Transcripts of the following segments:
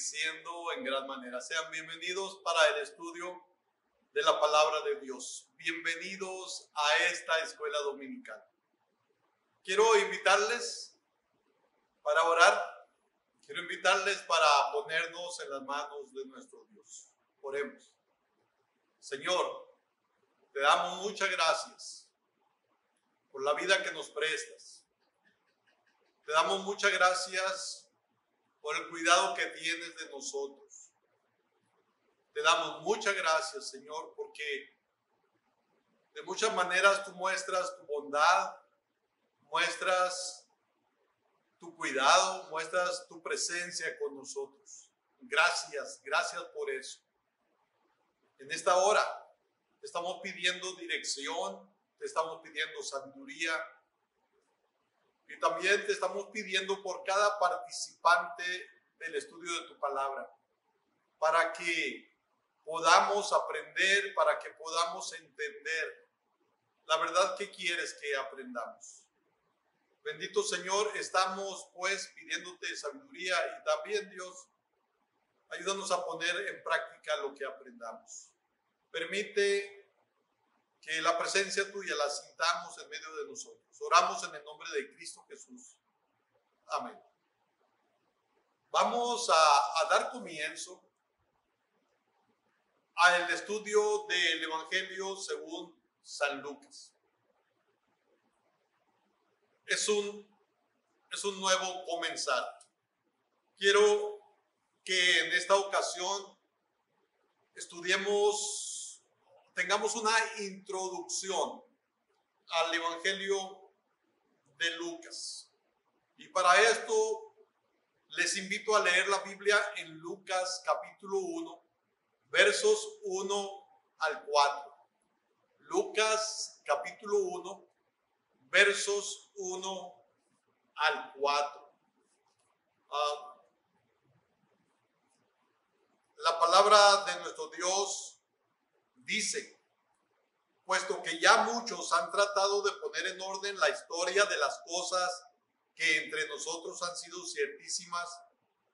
bendiciendo en gran manera. Sean bienvenidos para el estudio de la palabra de Dios. Bienvenidos a esta escuela dominical. Quiero invitarles para orar. Quiero invitarles para ponernos en las manos de nuestro Dios. Oremos. Señor, te damos muchas gracias por la vida que nos prestas. Te damos muchas gracias por el cuidado que tienes de nosotros. Te damos muchas gracias, Señor, porque de muchas maneras tú muestras tu bondad, muestras tu cuidado, muestras tu presencia con nosotros. Gracias, gracias por eso. En esta hora te estamos pidiendo dirección, te estamos pidiendo sabiduría y también te estamos pidiendo por cada participante del estudio de tu palabra, para que podamos aprender, para que podamos entender la verdad que quieres que aprendamos. Bendito Señor, estamos pues pidiéndote sabiduría y también, Dios, ayúdanos a poner en práctica lo que aprendamos. Permite que la presencia tuya la sintamos en medio de nosotros. Oramos en el nombre de Cristo Jesús. Amén. Vamos a dar comienzo al estudio del Evangelio según San Lucas. Es un nuevo comenzar. Quiero que en esta ocasión tengamos una introducción al Evangelio de Lucas. Y para esto les invito a leer la Biblia en Lucas capítulo 1, versos 1 al 4. Lucas capítulo 1, versos 1 al 4. La palabra de nuestro Dios dice: puesto que ya muchos han tratado de poner en orden la historia de las cosas que entre nosotros han sido ciertísimas,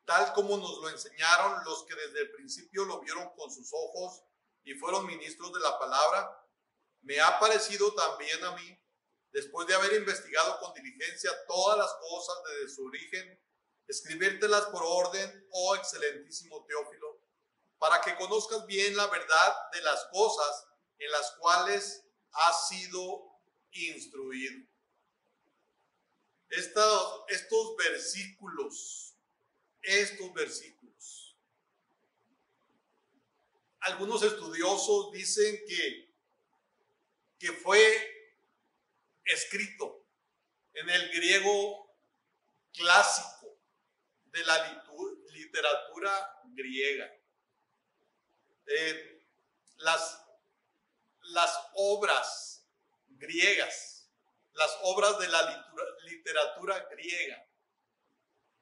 tal como nos lo enseñaron los que desde el principio lo vieron con sus ojos y fueron ministros de la palabra, me ha parecido también a mí, después de haber investigado con diligencia todas las cosas desde su origen, escribírtelas por orden, oh excelentísimo Teófilo, para que conozcas bien la verdad de las cosas en las cuales has sido instruido. Estos versículos, algunos estudiosos dicen que fue escrito en el griego clásico de la literatura griega. Las obras griegas, las obras de la literatura griega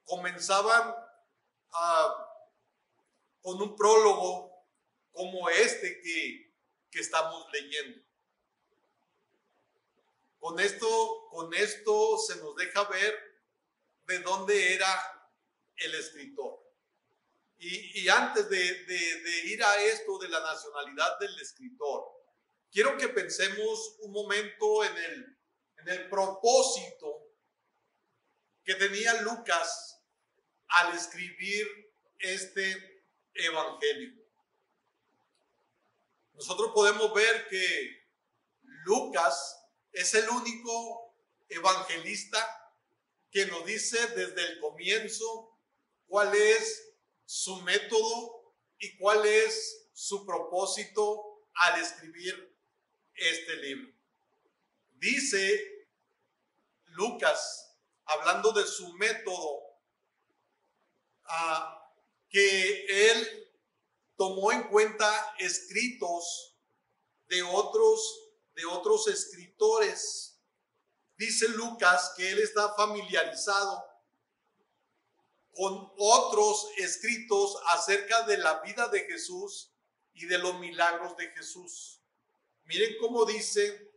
comenzaban con un prólogo como este que estamos leyendo. Con esto se nos deja ver de dónde era el escritor. Y antes de ir a esto de la nacionalidad del escritor, quiero que pensemos un momento en el propósito que tenía Lucas al escribir este evangelio. Nosotros podemos ver que Lucas es el único evangelista que nos dice desde el comienzo cuál es su método y cuál es su propósito al escribir este libro. Dice Lucas, hablando de su método, que él tomó en cuenta escritos de otros escritores. Dice Lucas que él está familiarizado con otros escritos acerca de la vida de Jesús y de los milagros de Jesús. Miren cómo dice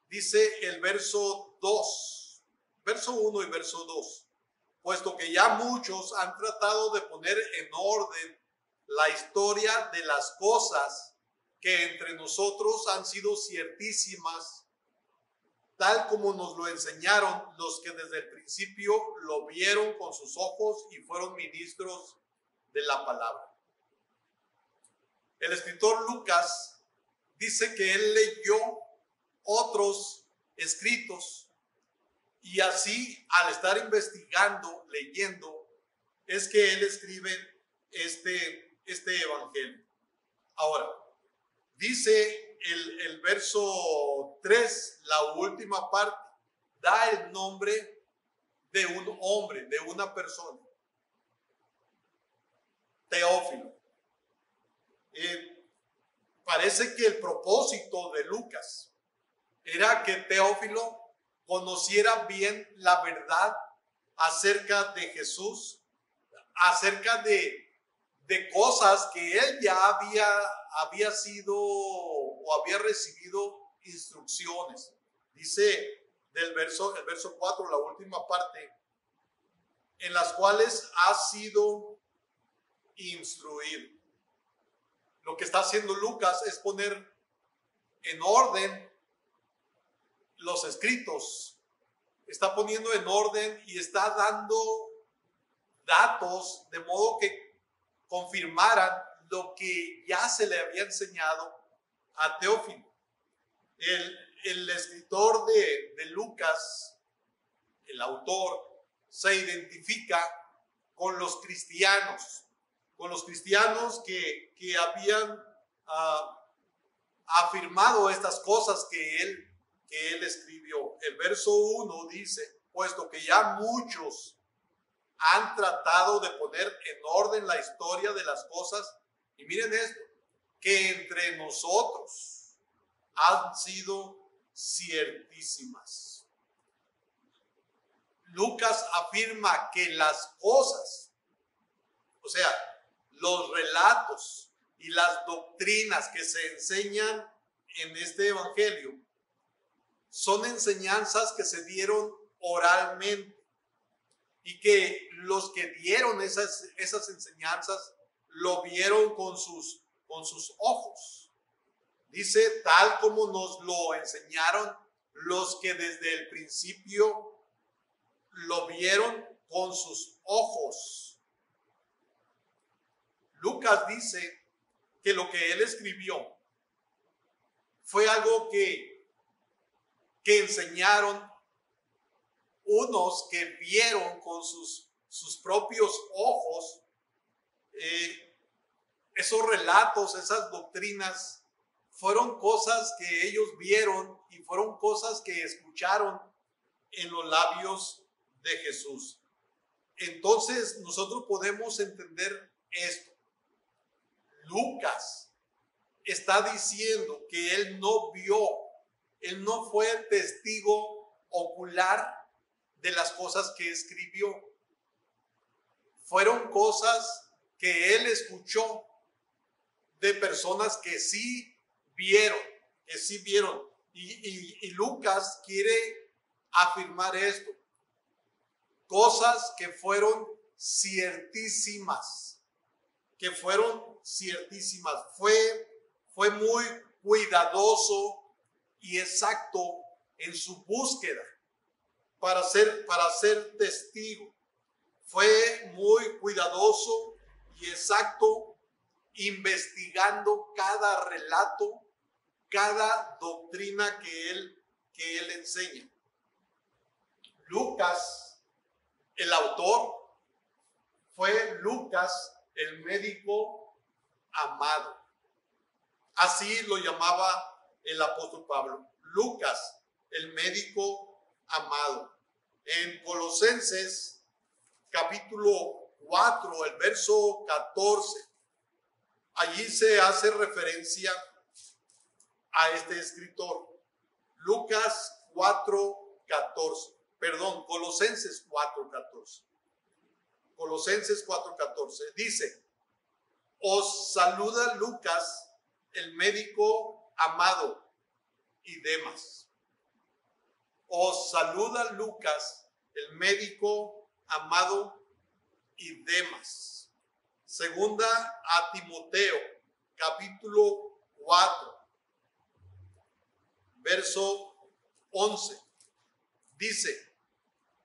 el verso 2, verso 1 y verso 2. puesto que ya muchos han tratado de poner en orden la historia de las cosas que entre nosotros han sido ciertísimas, tal como nos lo enseñaron los que desde el principio lo vieron con sus ojos y fueron ministros de la palabra. El escritor Lucas dice que él leyó otros escritos y así, al estar investigando, leyendo, es que él escribe este evangelio. Ahora, dice el verso 3, la última parte, da el nombre de un hombre, de una persona, Teófilo. Parece que el propósito de Lucas era que Teófilo conociera bien la verdad acerca de Jesús, acerca de cosas que él ya había sido o había recibido instrucciones. Dice el verso 4, la última parte, en las cuales ha sido instruido. Lo que está haciendo Lucas es poner en orden los escritos, está poniendo en orden y está dando datos de modo que confirmaran lo que ya se le había enseñado a Teófilo. El escritor de Lucas, el autor, se identifica con los cristianos que habían afirmado estas cosas que él escribió. El verso 1 dice, puesto que ya muchos han tratado de poner en orden la historia de las cosas, y miren esto, que entre nosotros han sido ciertísimas. Lucas afirma que las cosas, o sea, los relatos y las doctrinas que se enseñan en este evangelio son enseñanzas que se dieron oralmente y que los que dieron esas enseñanzas lo vieron con sus ojos. Dice, tal como nos lo enseñaron los que desde el principio lo vieron con sus ojos. Lucas dice que lo que él escribió fue algo que enseñaron unos que vieron con sus propios ojos. Esos relatos, esas doctrinas, fueron cosas que ellos vieron y fueron cosas que escucharon en los labios de Jesús. Entonces nosotros podemos entender esto. Lucas está diciendo que él no vio, él no fue el testigo ocular de las cosas que escribió. Fueron cosas que él escuchó de personas que sí vieron, Y Lucas quiere afirmar esto. Cosas que fueron ciertísimas, Fue muy cuidadoso y exacto en su búsqueda para ser testigo. Fue muy cuidadoso y exacto investigando cada relato, cada doctrina que él enseña. Lucas, el autor, fue Lucas, el médico amado. Así lo llamaba el apóstol Pablo. Lucas, el médico amado. En Colosenses, capítulo 4, el verso 14, allí se hace referencia a este escritor. Lucas 4:14. Perdón, Colosenses 4:14. Colosenses 4:14. Dice, os saluda Lucas, el médico amado, y Demas. Os saluda Lucas, el médico amado, y Demas. Segunda a Timoteo, capítulo 4, verso 11. Dice: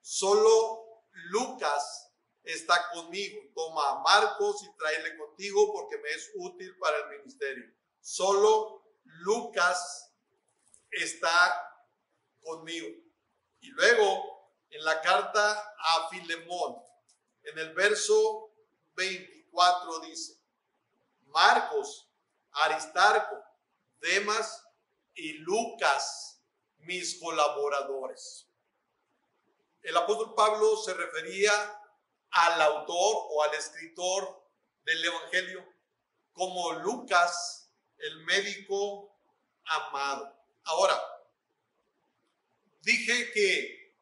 solo Lucas está conmigo. Toma a Marcos y tráele contigo porque me es útil para el ministerio. Solo Lucas está conmigo. Y luego en la carta a Filemón, en el verso 24 dice: Marcos, Aristarco, Demas y Lucas, mis colaboradores. El apóstol Pablo se refería al autor o al escritor del Evangelio como Lucas, el médico amado. Ahora, dije que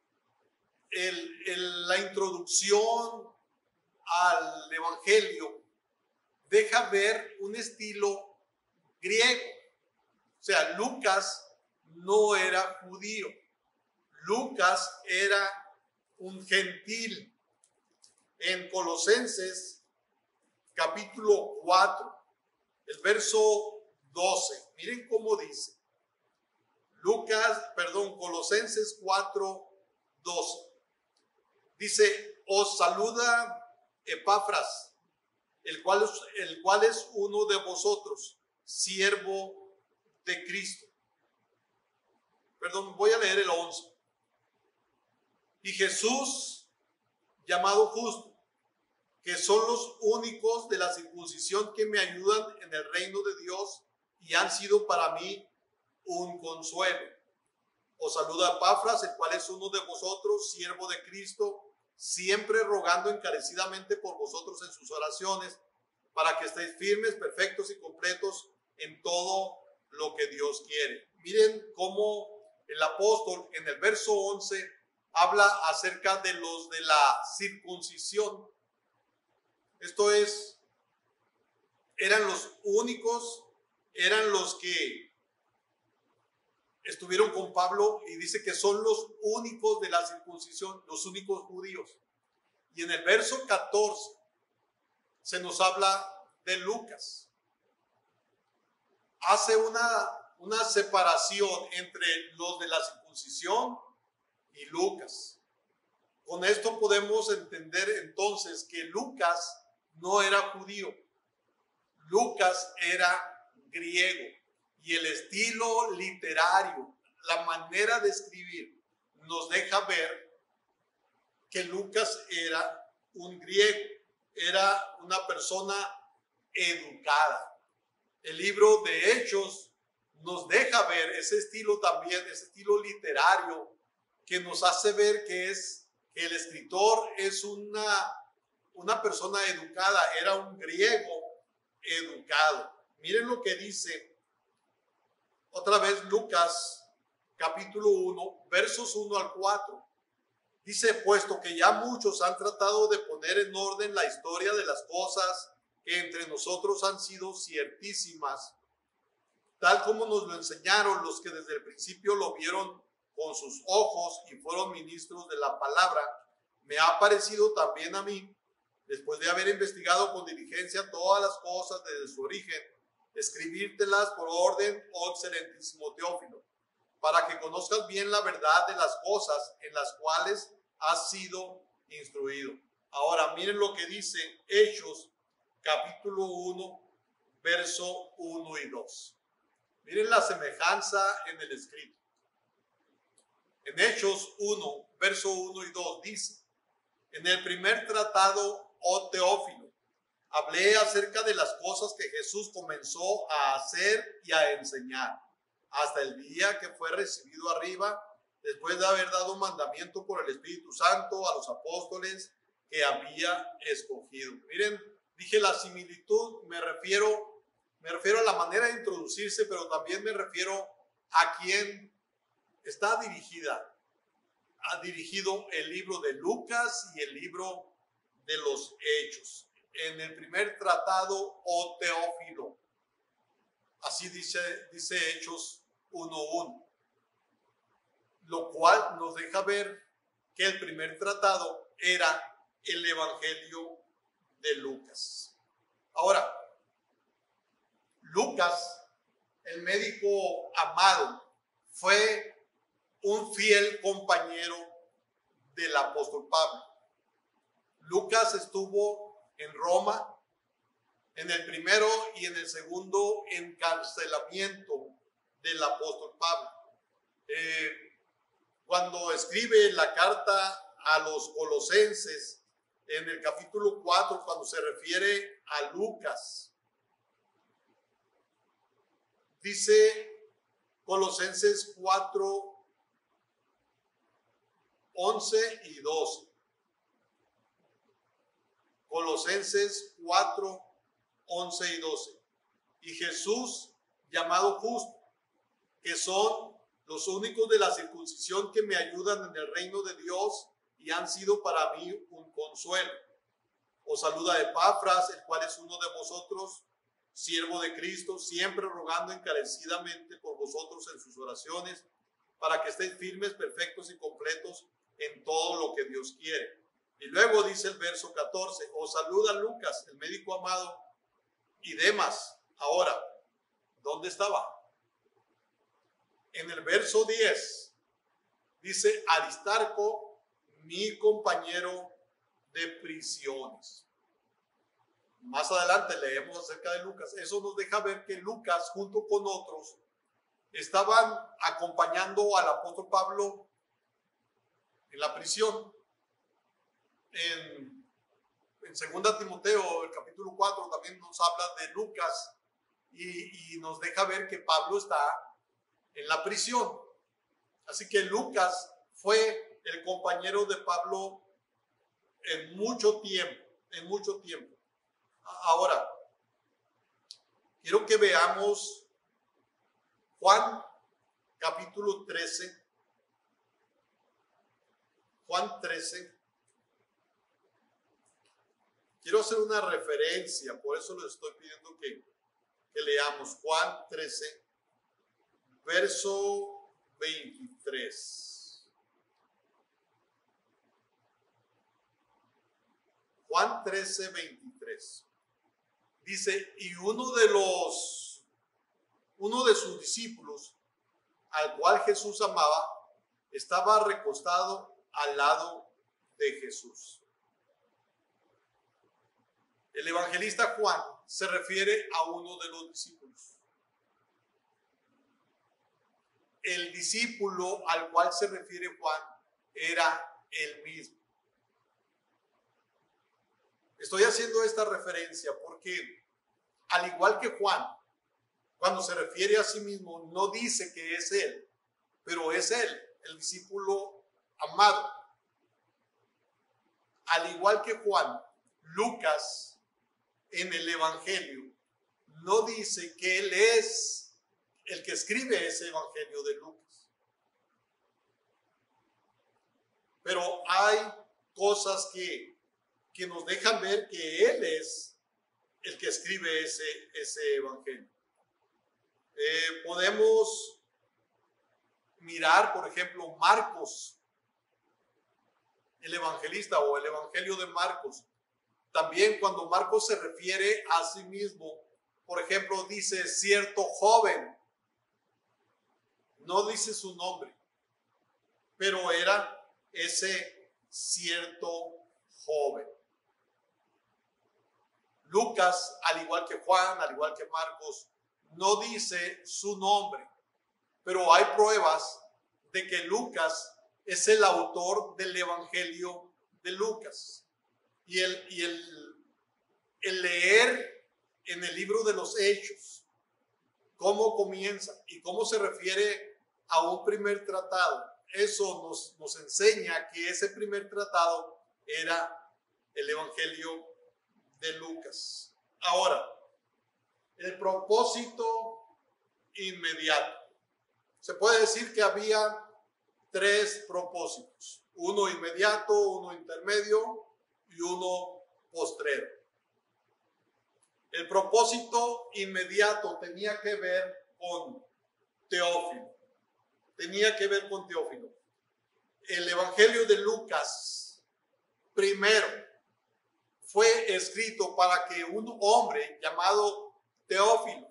la introducción al Evangelio deja ver un estilo griego. O sea, Lucas no era judío. Lucas era un gentil. En Colosenses capítulo 4, el verso 12, miren cómo dice. Colosenses 4, 12. Dice: os saluda Epafras, el cual es uno de vosotros, siervo de Cristo. Voy a leer el 11. Y Jesús, llamado justo, que son los únicos de la circuncisión que me ayudan en el reino de Dios y han sido para mí un consuelo. Os saluda Epafras, el cual es uno de vosotros, siervo de Cristo, siempre rogando encarecidamente por vosotros en sus oraciones, para que estéis firmes, perfectos y completos en todo lo que Dios quiere. Miren cómo el apóstol en el verso 11 habla acerca de los de la circuncisión. Esto es, eran los únicos, eran los que estuvieron con Pablo, y dice que son los únicos de la circuncisión, los únicos judíos. Y en el verso 14 se nos habla de Lucas. Hace una separación entre los de la circuncisión y Lucas. Con esto podemos entender entonces que Lucas no era judío. Lucas era griego. Y el estilo literario, la manera de escribir, nos deja ver que Lucas era un griego, era una persona educada. El libro de Hechos nos deja ver ese estilo también, ese estilo literario, que nos hace ver que el escritor es una persona educada, era un griego educado. Miren lo que dice otra vez Lucas capítulo 1, versos 1 al 4. Dice: puesto que ya muchos han tratado de poner en orden la historia de las cosas que entre nosotros han sido ciertísimas, tal como nos lo enseñaron los que desde el principio lo vieron con sus ojos y fueron ministros de la palabra, me ha parecido también a mí, después de haber investigado con diligencia todas las cosas desde su origen, escribírtelas por orden, oh excelentísimo Teófilo, para que conozcas bien la verdad de las cosas en las cuales has sido instruido. Ahora miren lo que dice Hechos capítulo 1, verso 1 y 2. Miren la semejanza en el escrito. En Hechos 1, verso 1 y 2 dice: en el primer tratado, oh Teófilo, hablé acerca de las cosas que Jesús comenzó a hacer y a enseñar, hasta el día que fue recibido arriba, después de haber dado mandamiento por el Espíritu Santo a los apóstoles que había escogido. Miren, dije la similitud, me refiero a la manera de introducirse, pero también me refiero a quién está dirigido el libro de Lucas y el libro de los Hechos. En el primer tratado, oh Teófilo, así dice Hechos 1:1, lo cual nos deja ver que el primer tratado era el Evangelio de Lucas. Ahora, Lucas, el médico amado, fue un fiel compañero del apóstol Pablo. Lucas estuvo en Roma en el primero y en el segundo encarcelamiento del apóstol Pablo. Cuando escribe la carta a los Colosenses, en el capítulo 4, cuando se refiere a Lucas, dice Colosenses 4, 11 y 12. Colosenses 4, 11 y 12. Y Jesús, llamado justo, que son los únicos de la circuncisión que me ayudan en el reino de Dios y han sido para mí un consuelo. Os saluda Epafras, el cual es uno de vosotros, siervo de Cristo, siempre rogando encarecidamente por vosotros en sus oraciones, para que estéis firmes, perfectos y completos en todo lo que Dios quiere. Y luego dice el verso 14, os saluda Lucas, el médico amado, y Demas. Ahora, ¿dónde estaba? En el verso 10 dice Aristarco, mi compañero de prisiones. Más adelante leemos acerca de Lucas. Eso nos deja ver que Lucas, junto con otros, estaban acompañando al apóstol Pablo en la prisión. En 2 Timoteo, el capítulo 4, también nos habla de Lucas y nos deja ver que Pablo está en la prisión. Así que Lucas fue el compañero de Pablo en mucho tiempo. Ahora, quiero que veamos Juan capítulo 13. Juan 13. Quiero hacer una referencia, por eso les estoy pidiendo que leamos Juan 13, verso 23. Juan 13, 23. Dice, y uno de sus discípulos, al cual Jesús amaba, estaba recostado al lado de Jesús. El evangelista Juan se refiere a uno de los discípulos. El discípulo al cual se refiere Juan era él mismo. Estoy haciendo esta referencia porque, al igual que Juan, cuando se refiere a sí mismo, no dice que es él, pero es él, el discípulo amado. Al igual que Juan, Lucas, en el Evangelio, no dice que él es el que escribe ese Evangelio de Lucas. Pero hay cosas que nos dejan ver que él es el que escribe ese Evangelio. Podemos mirar, por ejemplo, Marcos, el evangelista o el Evangelio de Marcos. También cuando Marcos se refiere a sí mismo, por ejemplo, dice cierto joven. No dice su nombre, pero era ese cierto joven. Lucas, al igual que Juan, al igual que Marcos, no dice su nombre, pero hay pruebas de que Lucas es el autor del Evangelio de Lucas. Y el leer en el libro de los Hechos cómo comienza y cómo se refiere a un primer tratado, eso nos enseña que ese primer tratado era el Evangelio de Lucas. Ahora, el propósito inmediato. Se puede decir que había tres propósitos: uno inmediato, uno intermedio y uno postrero. El propósito inmediato tenía que ver con Teófilo. El Evangelio de Lucas, primero, fue escrito para que un hombre llamado Teófilo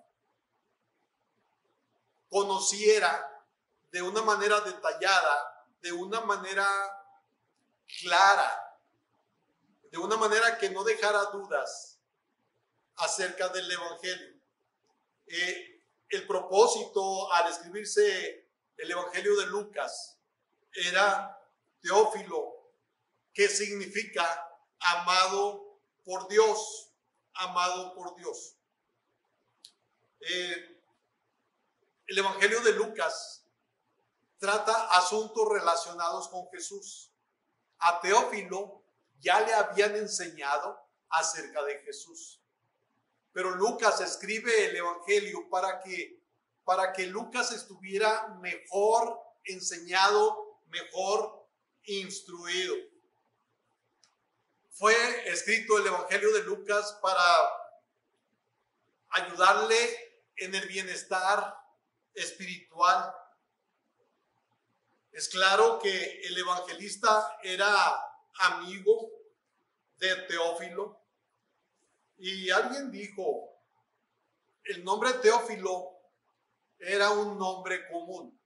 conociera de una manera detallada, de una manera clara, de una manera que no dejara dudas acerca del Evangelio. El propósito al escribirse el Evangelio de Lucas era Teófilo, que significa amado por Dios, amado por Dios. El Evangelio de Lucas trata asuntos relacionados con Jesús. A Teófilo ya le habían enseñado acerca de Jesús. Pero Lucas escribe el Evangelio para que Lucas estuviera mejor enseñado, mejor instruido. Fue escrito el Evangelio de Lucas para ayudarle en el bienestar espiritual. Es claro que el evangelista era amigo de Teófilo, y alguien dijo, el nombre Teófilo era un nombre común.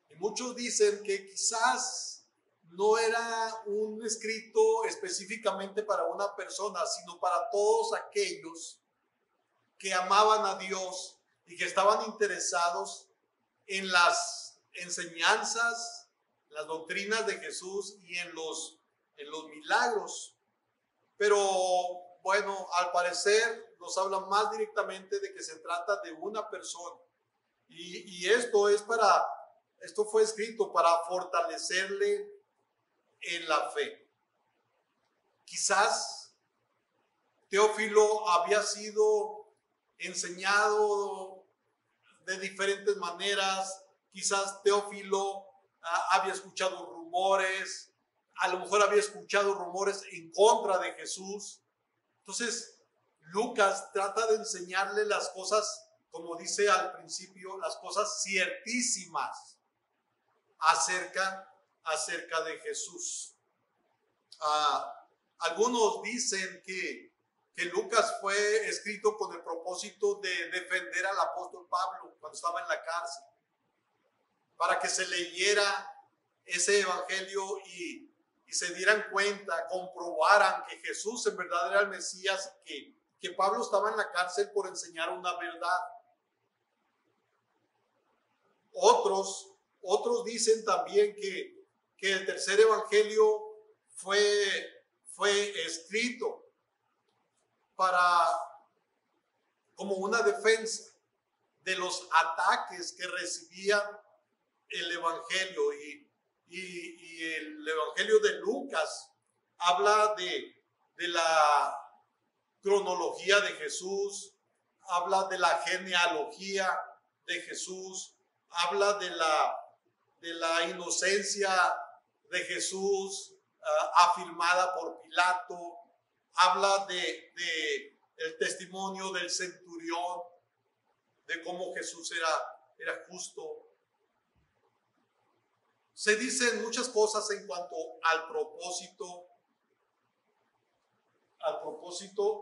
Y muchos dicen que quizás no era un escrito específicamente para una persona, sino para todos aquellos que amaban a Dios y que estaban interesados en las enseñanzas, las doctrinas de Jesús y en los milagros. Pero bueno, al parecer nos habla más directamente de que se trata de una persona. Y esto fue escrito para fortalecerle en la fe. Quizás Teófilo había sido enseñado de diferentes maneras. Quizás Teófilo había escuchado rumores, a lo mejor había escuchado rumores en contra de Jesús. Entonces, Lucas trata de enseñarle las cosas, como dice al principio, las cosas ciertísimas acerca de Jesús. Algunos dicen que Lucas fue escrito con el propósito de defender al apóstol Pablo cuando estaba en la cárcel, para que se leyera ese evangelio y se dieran cuenta, comprobaran que Jesús en verdad era el Mesías, que Pablo estaba en la cárcel por enseñar una verdad. Otros dicen también que el tercer evangelio fue escrito como una defensa de los ataques que recibía el evangelio. Y el evangelio de Lucas habla de la cronología de Jesús, habla de la genealogía de Jesús, habla de la inocencia de Jesús afirmada por Pilato, habla de el testimonio del centurión, de cómo Jesús era justo. Se dicen muchas cosas en cuanto al propósito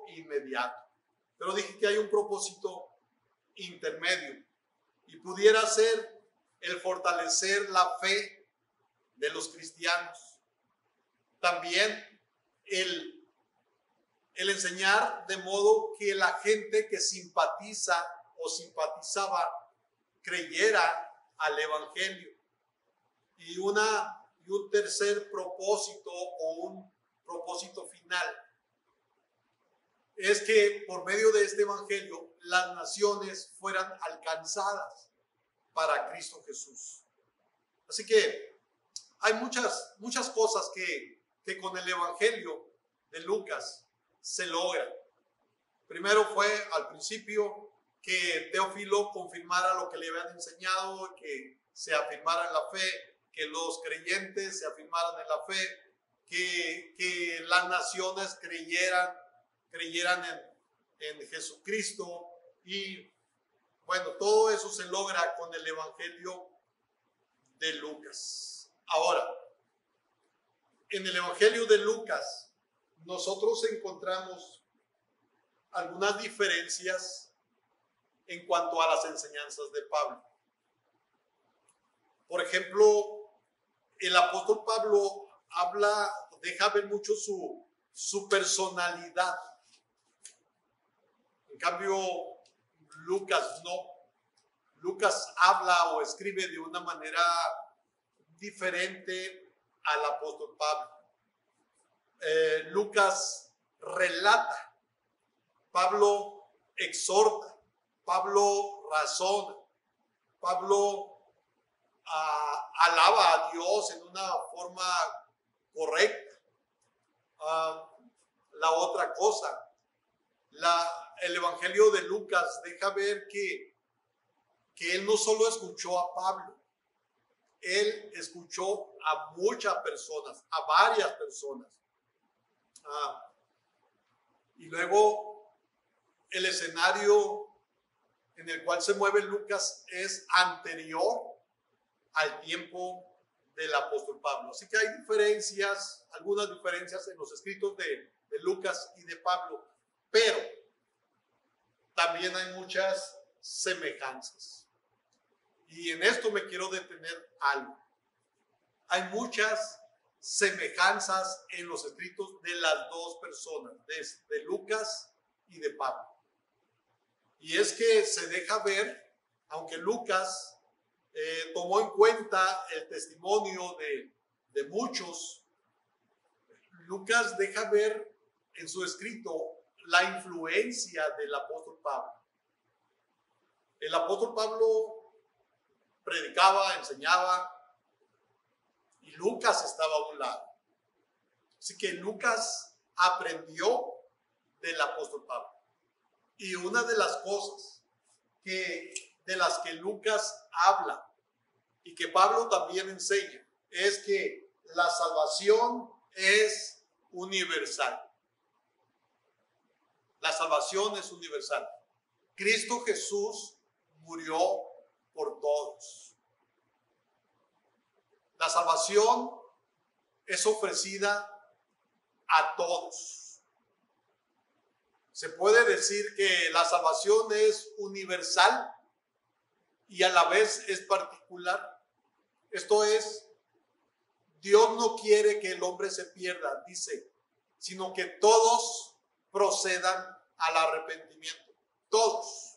inmediato, pero dije que hay un propósito intermedio, y pudiera ser el fortalecer la fe de los cristianos. También el enseñar de modo que la gente que simpatiza o simpatizaba creyera al evangelio. Y un tercer propósito, o un propósito final, es que por medio de este evangelio las naciones fueran alcanzadas para Cristo Jesús. Así que hay muchas cosas que con el evangelio de Lucas se logran. Primero fue al principio que Teófilo confirmara lo que le habían enseñado, que se afirmara en la fe, que los creyentes se afirmaran en la fe, que las naciones creyeran en Jesucristo. Y bueno, todo eso se logra con el evangelio de Lucas. Ahora, en el evangelio de Lucas nosotros encontramos algunas diferencias en cuanto a las enseñanzas de Pablo. Por ejemplo, el apóstol Pablo deja ver mucho su personalidad. En cambio, Lucas no. Lucas habla o escribe de una manera diferente al apóstol Pablo. Lucas relata, Pablo exhorta, Pablo razona, Pablo alaba a Dios en una forma correcta. La otra cosa, el Evangelio de Lucas deja ver que él no solo escuchó a Pablo, él escuchó a muchas personas, a varias personas. Y luego el escenario en el cual se mueve Lucas es anterior al tiempo del apóstol Pablo. Así que hay diferencias, algunas diferencias en los escritos de Lucas y de Pablo, pero también hay muchas semejanzas. Y en esto me quiero detener algo. Hay muchas semejanzas en los escritos de las dos personas, de Lucas y de Pablo. Y es que se deja ver, aunque Lucas tomó en cuenta el testimonio de muchos, Lucas deja ver en su escrito la influencia del apóstol Pablo. El apóstol Pablo predicaba, enseñaba, y Lucas estaba a un lado. Así que Lucas aprendió del apóstol Pablo. Y una de las cosas de las que Lucas habla y que Pablo también enseña es que la salvación es universal. La salvación es universal. Cristo Jesús murió por todos. La salvación es ofrecida a todos. Se puede decir que la salvación es universal y a la vez es particular. Esto es, Dios no quiere que el hombre se pierda, dice, sino que todos procedan al arrepentimiento. Todos.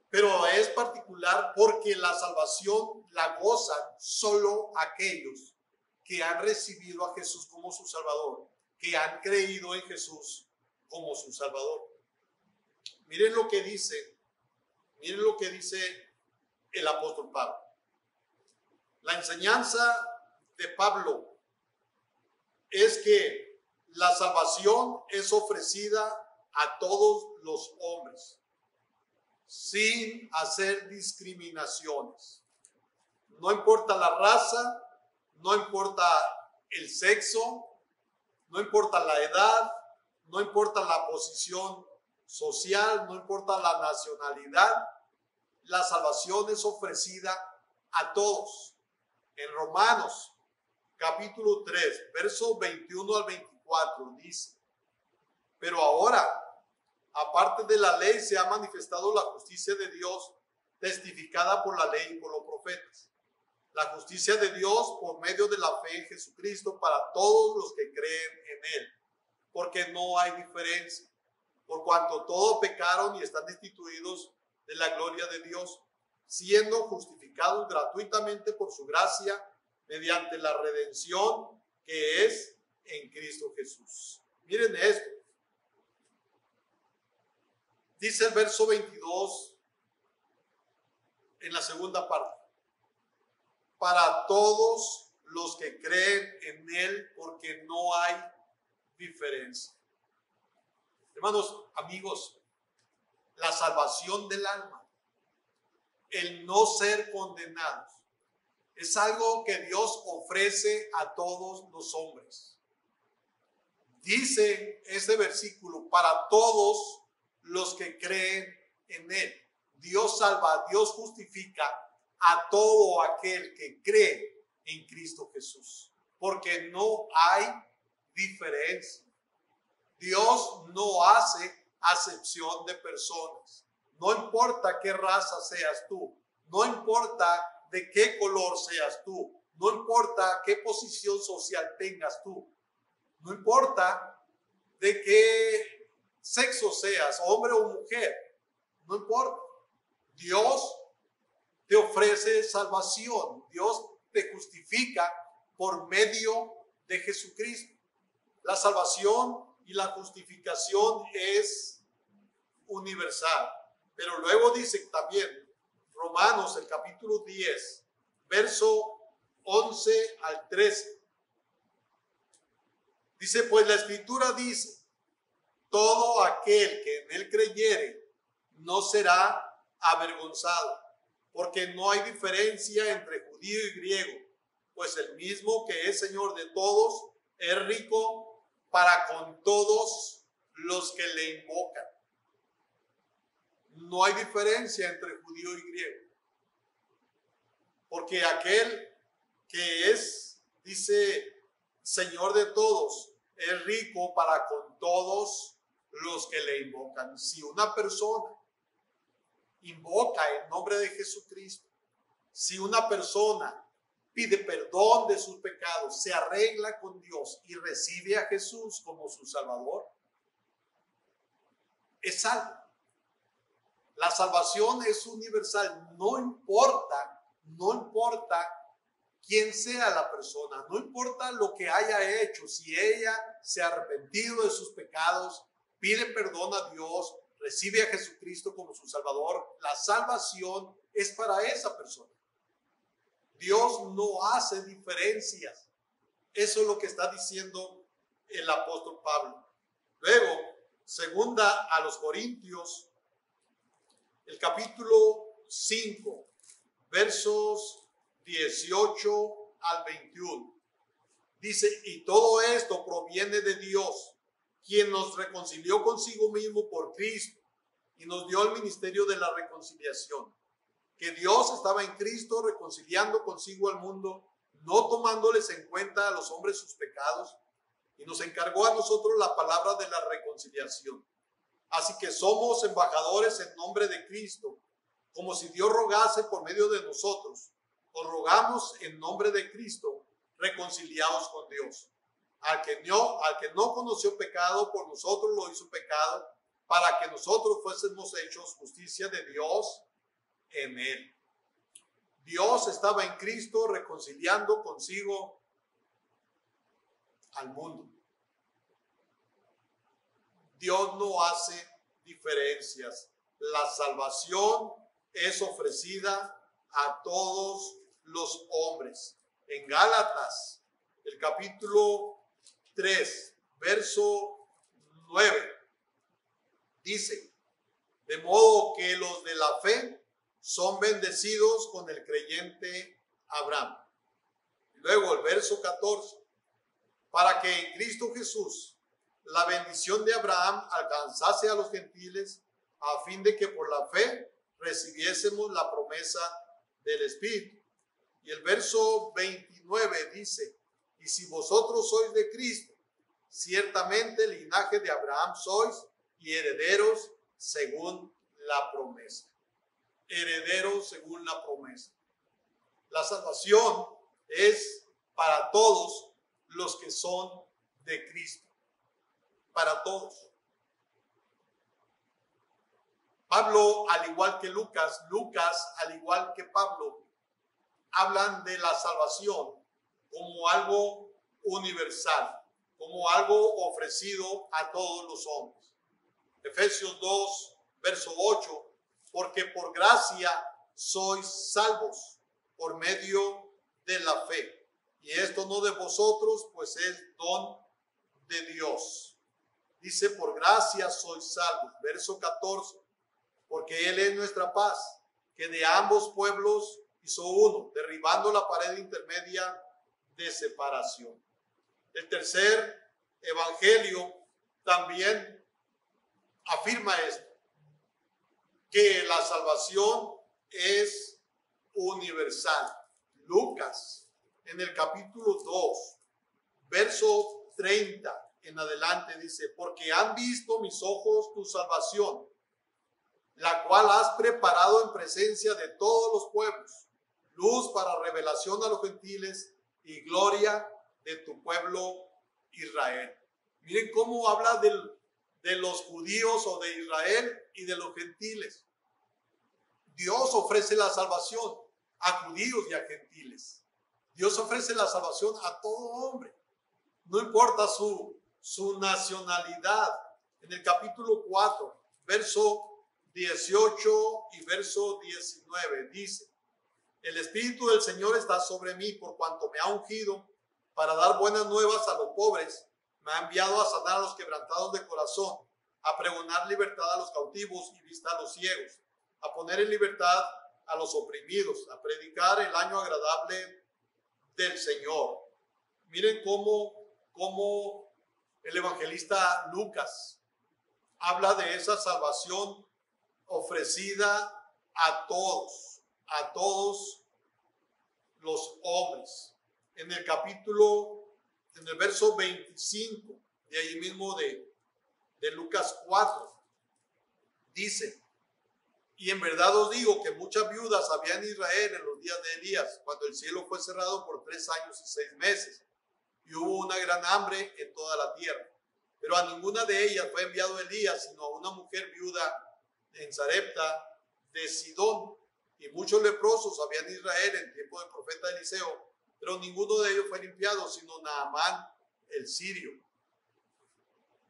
Pero es particular porque la salvación la gozan solo aquellos que han recibido a Jesús como su Salvador, que han creído en Jesús como su Salvador. Miren lo que dice el apóstol Pablo. La enseñanza de Pablo es que la salvación es ofrecida a todos los hombres, sin hacer discriminaciones. No importa la raza, no importa el sexo, no importa la edad, no importa la posición social, no importa la nacionalidad, la salvación es ofrecida a todos. En Romanos capítulo 3, versos 21 al 24 dice: pero ahora, aparte de la ley, se ha manifestado la justicia de Dios, testificada por la ley y por los profetas. La justicia de Dios por medio de la fe en Jesucristo para todos los que creen en Él, porque no hay diferencia, por cuanto todos pecaron y están destituidos de la gloria de Dios, siendo justificados gratuitamente por su gracia, mediante la redención que es en Cristo Jesús. Miren esto. Dice el verso 22 en la segunda parte: para todos los que creen en Él, porque no hay diferencia. Hermanos, amigos, la salvación del alma, el no ser condenados, es algo que Dios ofrece a todos los hombres. Dice este versículo: para todos los que creen en Él. Dios salva, Dios justifica a todo aquel que cree en Cristo Jesús. porque no hay diferencia. Dios no hace acepción de personas. No importa qué raza seas tú, no importa de qué color seas tú, no importa qué posición social tengas tú, no importa de qué sexo seas, hombre o mujer, no importa. Dios te ofrece salvación, Dios te justifica por medio de Jesucristo. La salvación y la justificación es universal. Pero luego dice también Romanos, el capítulo 10, verso 11 al 13. Dice, pues la Escritura dice, todo aquel que en él creyere no será avergonzado, porque no hay diferencia entre judío y griego, pues el mismo que es Señor de todos es rico para con todos los que le invocan. No hay diferencia entre judío y griego, porque aquel que es, dice, Señor de todos, es rico para con todos los que le invocan. Si una persona invoca el nombre de Jesucristo, si una persona pide perdón de sus pecados, se arregla con Dios y recibe a Jesús como su Salvador, es salvo. La salvación es universal, no importa quién sea la persona, no importa lo que haya hecho, si ella se ha arrepentido de sus pecados, pide perdón a Dios, recibe a Jesucristo como su Salvador, la salvación es para esa persona. Dios no hace diferencias. Eso es lo que está diciendo el apóstol Pablo. Luego, segunda a los Corintios, el capítulo 5, versos 18 al 21. Dice, y todo esto proviene de Dios, quien nos reconcilió consigo mismo por Cristo y nos dio el ministerio de la reconciliación. Que Dios estaba en Cristo reconciliando consigo al mundo, no tomándoles en cuenta a los hombres sus pecados, y nos encargó a nosotros la palabra de la reconciliación. Así que somos embajadores en nombre de Cristo, como si Dios rogase por medio de nosotros. Os rogamos en nombre de Cristo, reconciliados con Dios. Al que no conoció pecado, por nosotros lo hizo pecado, para que nosotros fuésemos hechos justicia de Dios en él. Dios estaba en Cristo reconciliando consigo al mundo. Dios no hace diferencias. La salvación es ofrecida a todos los hombres. En Gálatas, el capítulo 3, verso 9, dice, de modo que los de la fe son bendecidos con el creyente Abraham. Y luego el verso 14, para que en Cristo Jesús la bendición de Abraham alcanzase a los gentiles, a fin de que por la fe recibiésemos la promesa del Espíritu. Y el verso 29 dice, y si vosotros sois de Cristo, ciertamente el linaje de Abraham sois y herederos según la promesa. Herederos según la promesa. La salvación es para todos los que son de Cristo. Para todos. Pablo, al igual que Lucas, al igual que Pablo, hablan de la salvación como algo universal, como algo ofrecido a todos los hombres. Efesios 2, verso 8, porque por gracia sois salvos por medio de la fe. Y esto no de vosotros, pues es don de Dios. Dice, por gracia sois salvos. Verso 14, porque Él es nuestra paz, que de ambos pueblos hizo uno, derribando la pared intermedia de separación. El tercer evangelio también afirma esto, que la salvación es universal. Lucas, en el capítulo 2, verso 30 en adelante dice, porque han visto mis ojos tu salvación, la cual has preparado en presencia de todos los pueblos, luz para revelación a los gentiles y gloria de tu pueblo Israel. Miren cómo habla de los judíos o de Israel y de los gentiles. Dios ofrece la salvación a judíos y a gentiles. Dios ofrece la salvación a todo hombre, no importa su nacionalidad. En el capítulo 4, verso 18 y verso 19 dice, el Espíritu del Señor está sobre mí por cuanto me ha ungido para dar buenas nuevas a los pobres, me ha enviado a sanar a los quebrantados de corazón, a pregonar libertad a los cautivos y vista a los ciegos, a poner en libertad a los oprimidos, a predicar el año agradable del Señor. Miren cómo el evangelista Lucas habla de esa salvación ofrecida a todos los hombres. En el verso 25, de ahí mismo de Lucas 4, dice, y en verdad os digo que muchas viudas había en Israel en los días de Elías, cuando el cielo fue cerrado por 3 años y 6 meses, y hubo una gran hambre en toda la tierra. Pero a ninguna de ellas fue enviado Elías, sino a una mujer viuda en Sarepta de Sidón. Y muchos leprosos había en Israel en tiempo del profeta Eliseo, pero ninguno de ellos fue limpiado, sino Naamán el sirio.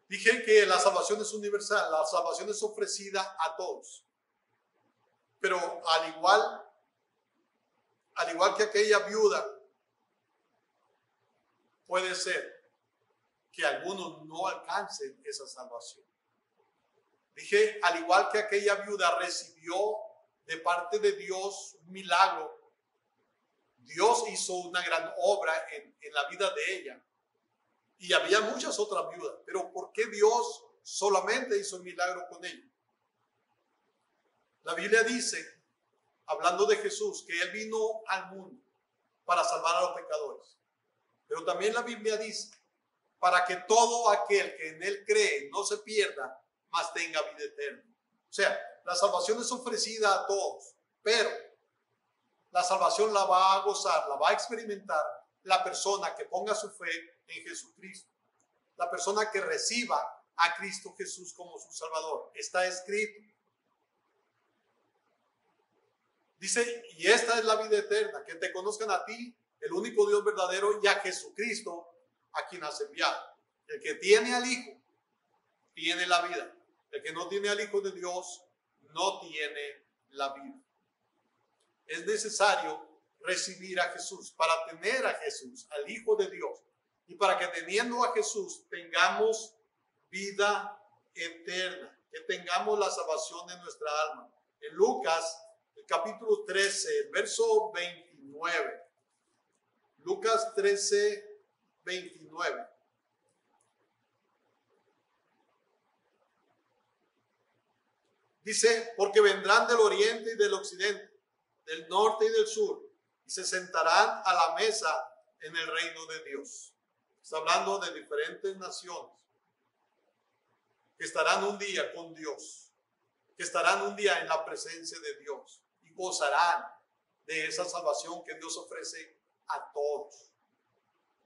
Dije que la salvación es universal, la salvación es ofrecida a todos. Pero al igual que aquella viuda, puede ser que algunos no alcancen esa salvación. Dije, al igual que aquella viuda recibió de parte de Dios un milagro, Dios hizo una gran obra en la vida de ella. Y había muchas otras viudas, pero ¿por qué Dios solamente hizo un milagro con ella? La Biblia dice, hablando de Jesús, que Él vino al mundo para salvar a los pecadores. Pero también la Biblia dice, para que todo aquel que en Él cree no se pierda, mas tenga vida eterna. O sea, la salvación es ofrecida a todos, pero la salvación la va a gozar, la va a experimentar la persona que ponga su fe en Jesucristo. La persona que reciba a Cristo Jesús como su Salvador. Está escrito. Dice, y esta es la vida eterna, que te conozcan a ti, el único Dios verdadero, y a Jesucristo, a quien has enviado. El que tiene al Hijo, tiene la vida. El que no tiene al Hijo de Dios, no tiene la vida. Es necesario recibir a Jesús para tener a Jesús, al Hijo de Dios. Y para que teniendo a Jesús tengamos vida eterna, que tengamos la salvación de nuestra alma. En Lucas, el capítulo 13, verso 29. Lucas 13, 29. Dice, porque vendrán del oriente y del occidente, del norte y del sur, y se sentarán a la mesa en el reino de Dios. Está hablando de diferentes naciones que estarán un día con Dios, que estarán un día en la presencia de Dios y gozarán de esa salvación que Dios ofrece a todos.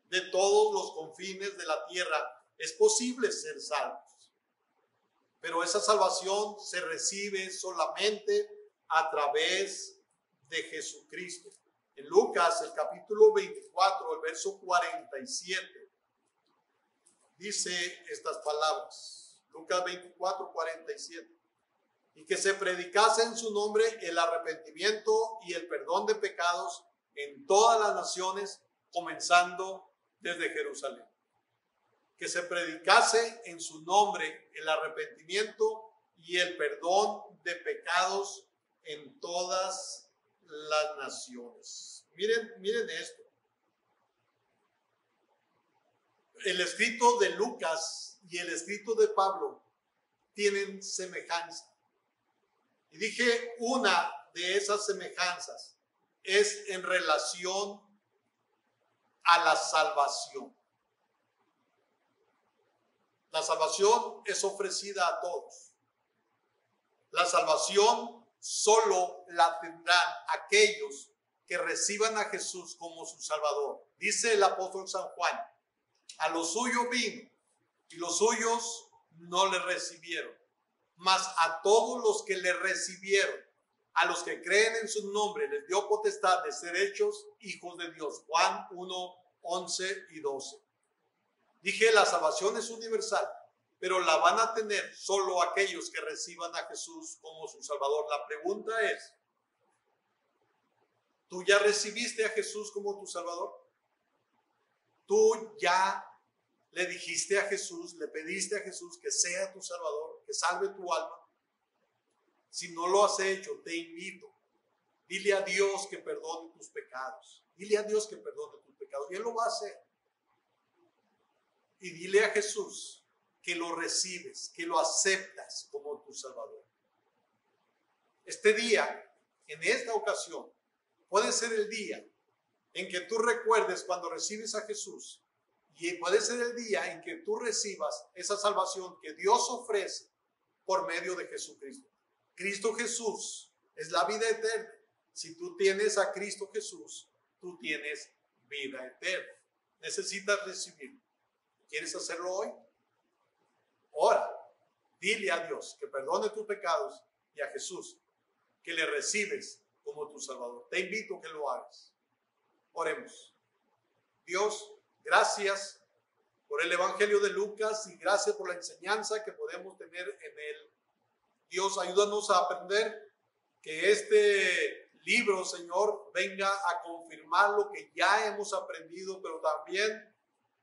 De todos los confines de la tierra es posible ser salvos. Pero esa salvación se recibe solamente a través de Jesucristo. En Lucas, el capítulo 24, el verso 47, dice estas palabras. Lucas 24, 47. Y que se predicase en su nombre el arrepentimiento y el perdón de pecados en todas las naciones, comenzando desde Jerusalén. Que se predicase en su nombre el arrepentimiento y el perdón de pecados en todas las naciones. Miren esto. El escrito de Lucas y el escrito de Pablo tienen semejanza. Y dije, una de esas semejanzas es en relación a la salvación. La salvación es ofrecida a todos. La salvación solo la tendrán aquellos que reciban a Jesús como su Salvador. Dice el apóstol San Juan, a los suyos vino y los suyos no le recibieron, mas a todos los que le recibieron, a los que creen en su nombre, les dio potestad de ser hechos hijos de Dios. Juan 1, 11 y 12. Dije, la salvación es universal, pero la van a tener solo aquellos que reciban a Jesús como su Salvador. La pregunta es, ¿tú ya recibiste a Jesús como tu Salvador? ¿Tú ya le dijiste a Jesús, le pediste a Jesús que sea tu Salvador, que salve tu alma? Si no lo has hecho, te invito. Dile a Dios que perdone tus pecados. Dile a Dios que perdone tus pecados. Y Él lo va a hacer. Y dile a Jesús que lo recibes, que lo aceptas como tu Salvador. Este día, en esta ocasión, puede ser el día en que tú recuerdes cuando recibes a Jesús, y puede ser el día en que tú recibas esa salvación que Dios ofrece por medio de Jesucristo. Cristo Jesús es la vida eterna. Si tú tienes a Cristo Jesús, tú tienes vida eterna. Necesitas recibirlo. ¿Quieres hacerlo hoy? Ora, dile a Dios que perdone tus pecados y a Jesús que le recibes como tu Salvador. Te invito a que lo hagas. Oremos. Dios, gracias por el Evangelio de Lucas y gracias por la enseñanza que podemos tener en él. Dios, ayúdanos a aprender que este libro, Señor, venga a confirmar lo que ya hemos aprendido, pero también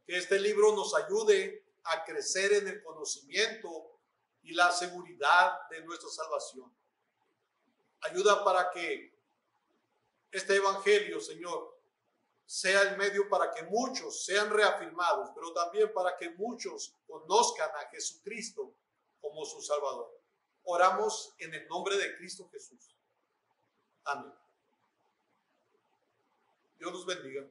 que este libro nos ayude a crecer en el conocimiento y la seguridad de nuestra salvación. Ayuda para que este Evangelio, Señor, sea el medio para que muchos sean reafirmados, pero también para que muchos conozcan a Jesucristo como su Salvador. Oramos en el nombre de Cristo Jesús. Amén. Dios los bendiga.